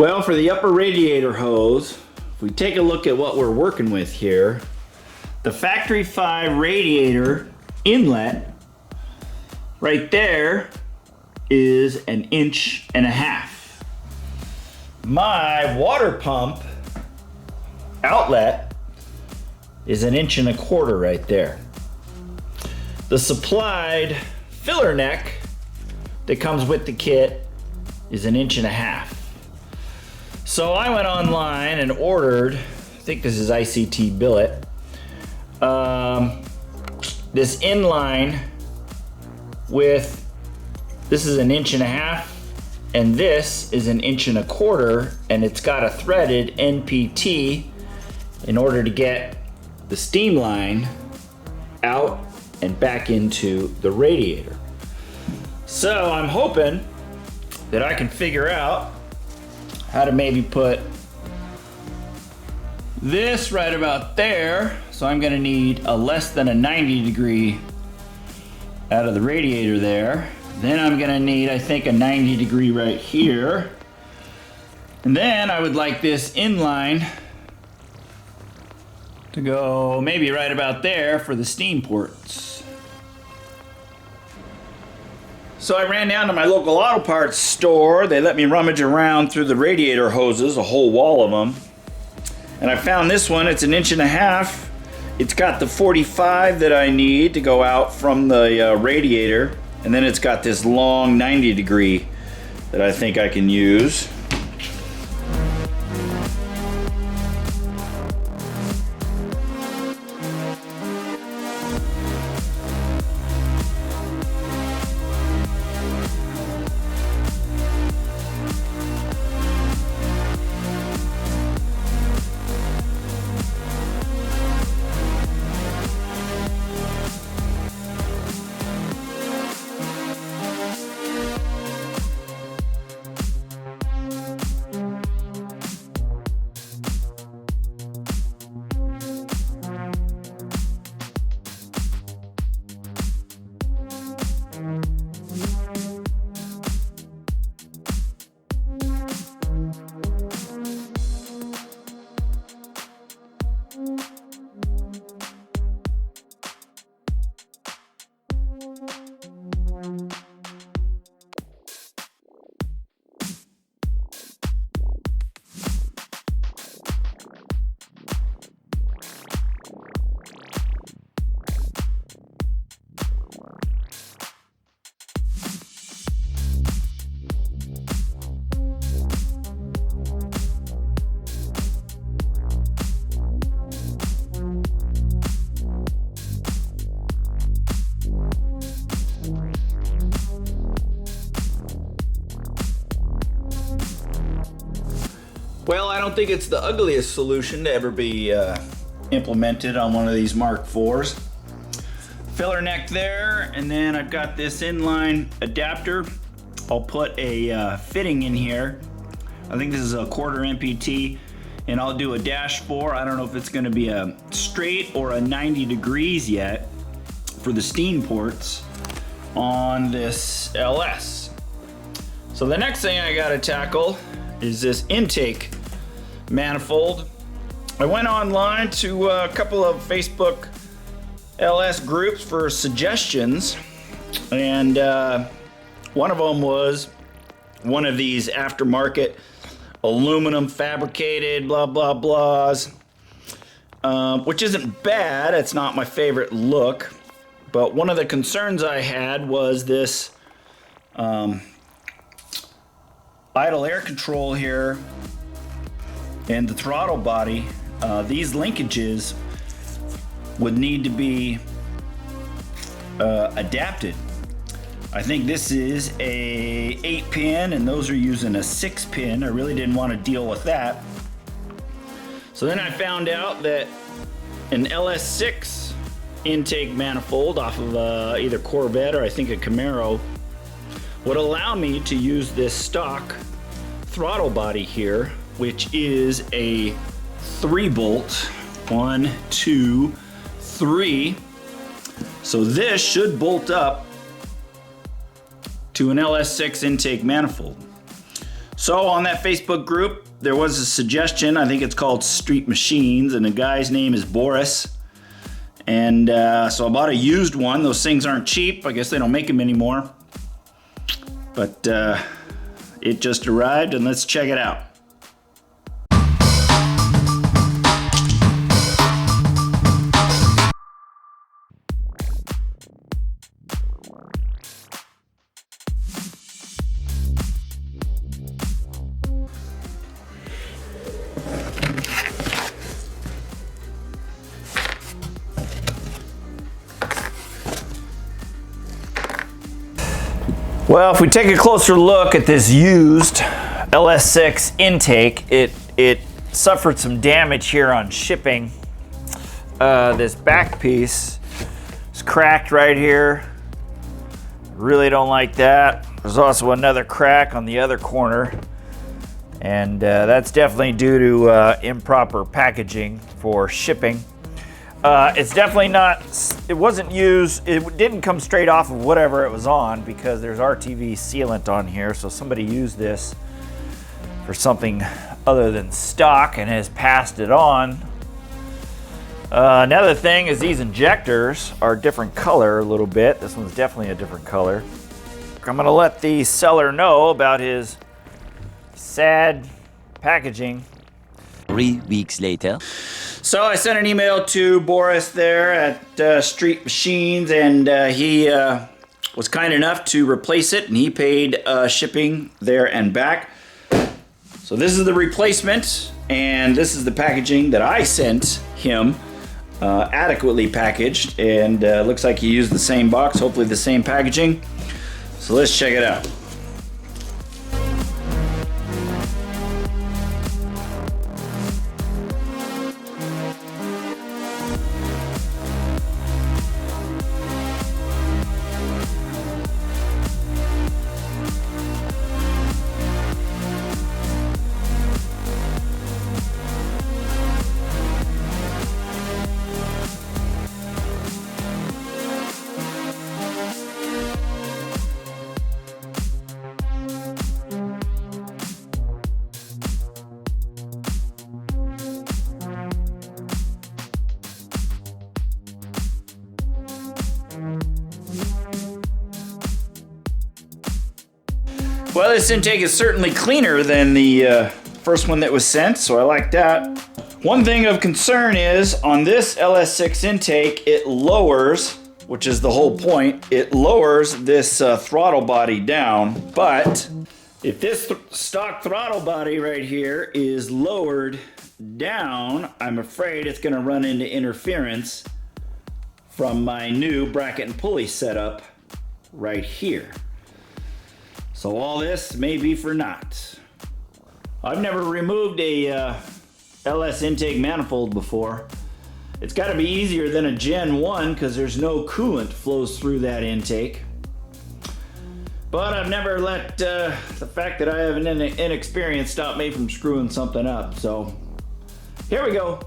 Well, for the upper radiator hose, if we take a look at what we're working with here, the factory 5 radiator inlet right there is 1.5 inches. My water pump outlet is 1.25 inches right there. The supplied filler neck that comes with the kit is 1.5 inches. So I went online and ordered, I think this is ICT Billet, this inline with, this is 1.5 inches and this is 1.25 inches, and it's got a threaded NPT in order to get the steam line out and back into the radiator. So I'm hoping that I can figure out how to maybe put this right about there. So I'm gonna need a less than a 90 degree out of the radiator there. Then I'm gonna need, I think, a 90 degree right here. And then I would like this inline to go maybe right about there for the steam ports. So I ran down to my local auto parts store. They let me rummage around through the radiator hoses, a whole wall of them. And I found this one, it's 1.5 inches. It's got the 45 that I need to go out from the radiator. And then it's got this long 90 degree that I think I can use. Well, I don't think it's the ugliest solution to ever be implemented on one of these Mark IVs. Filler neck there, and then I've got this inline adapter. I'll put a fitting in here. I think this is a 1/4 MPT, and I'll do a -4. I don't know if it's gonna be a straight or a 90 degrees yet for the steam ports on this LS. So the next thing I gotta tackle is this intake manifold. I went online to a couple of Facebook LS groups for suggestions, and one of them was one of these aftermarket aluminum fabricated blah blah blahs, which isn't bad. It's not my favorite look, but one of the concerns I had was this idle air control here and the throttle body. These linkages would need to be adapted. I think this is a 8-pin and those are using a 6-pin. I really didn't want to deal with that. So then I found out that an LS6 intake manifold off of either Corvette or I think a Camaro would allow me to use this stock throttle body here, which is a 3-bolt. 1, 2, 3. So this should bolt up to an LS6 intake manifold. So on that Facebook group, there was a suggestion. I think it's called Street Machines, and the guy's name is Boris. And so I bought a used one. Those things aren't cheap. I guess they don't make them anymore. But it just arrived, and let's check it out. Well, if we take a closer look at this used LS6 intake, it suffered some damage here on shipping. This back piece is cracked right here. Really don't like that. There's also another crack on the other corner, and that's definitely due to improper packaging for shipping. It's definitely not, it wasn't used, it didn't come straight off of whatever it was on, because there's RTV sealant on here, so somebody used this for something other than stock and has passed it on. Another thing is these injectors are a different color a little bit. This one's definitely a different color. I'm gonna let the seller know about his sad packaging. 3 weeks later. So I sent an email to Boris there at Street Machines, and he was kind enough to replace it, and he paid shipping there and back. So this is the replacement, and this is the packaging that I sent him, adequately packaged, and looks like he used the same box, hopefully the same packaging. So let's check it out. Well, this intake is certainly cleaner than the first one that was sent, so I like that. One thing of concern is on this LS6 intake, it lowers, which is the whole point, it lowers this throttle body down. But if this stock throttle body right here is lowered down, I'm afraid it's going to run into interference from my new bracket and pulley setup right here. So all this may be for naught. I've never removed a LS intake manifold before. It's got to be easier than a Gen 1 because there's no coolant flows through that intake. But I've never let the fact that I have an inexperience stop me from screwing something up. So here we go.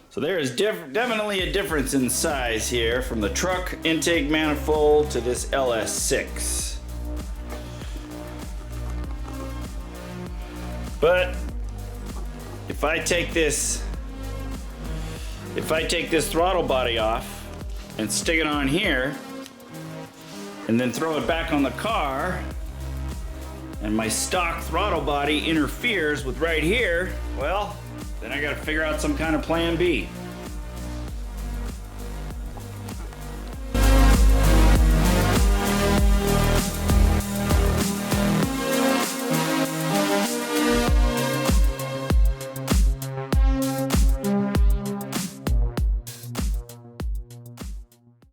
So there is definitely a difference in size here from the truck intake manifold to this LS6. But if I take this throttle body off and stick it on here and then throw it back on the car and my stock throttle body interferes with right here, well, then I gotta figure out some kind of plan B.